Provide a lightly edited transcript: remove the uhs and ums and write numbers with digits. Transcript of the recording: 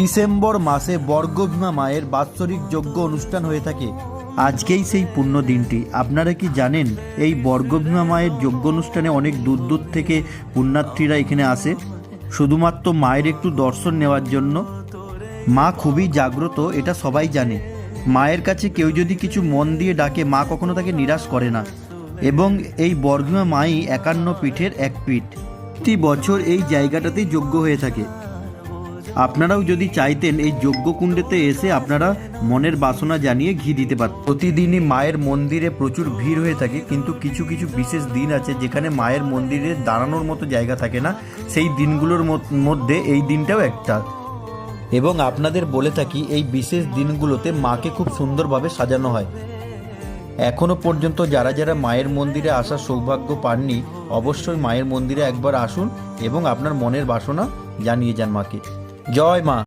December মাসে বর্গভীমা মায়ের বাৎসরিক যজ্ঞ অনুষ্ঠান হয়ে থাকে। আজকেই সেই পুণ্য দিনটি। আপনারা কি জানেন এই বর্গভীমা মায়ের যজ্ঞ অনুষ্ঠানে অনেক দূর দূর থেকে পুণ্যার্থীরা এখানে আসে শুধুমাত্র মায়ের একটু দর্শন নেওয়ার জন্য। মা খুবই জাগ্রত, এটা সবাই জানে। মায়ের কাছে কেউ যদি কিছু মন দিয়ে ডাকে মা কখনো তাকে নিরাশ করে না। এবং এই বর্গভীমা মাই 51 পীঠের এক পীঠ। প্রতি বছর এই জায়গাটাতেই যজ্ঞ হয়ে থাকে। আপনারাও যদি চাইতেন এই যজ্ঞকুণ্ডেতে এসে আপনারা মনের বাসনা জানিয়ে ঘি দিতে পারেন। প্রতিদিনই মায়ের মন্দিরে প্রচুর ভিড় হয়ে থাকে, কিন্তু কিছু কিছু বিশেষ দিন আছে যেখানে মায়ের মন্দিরে দাঁড়ানোর মতো জায়গা থাকে না। সেই দিনগুলোর মধ্যে এই দিনটাও একটা। এবং আপনাদের বলে থাকি এই বিশেষ দিনগুলোতে মাকে খুব সুন্দরভাবে সাজানো হয়। এখনও পর্যন্ত যারা যারা মায়ের মন্দিরে আসার সৌভাগ্য পাননি অবশ্যই মায়ের মন্দিরে একবার আসুন এবং আপনার মনের বাসনা জানিয়ে যান মাকে। জয় মা।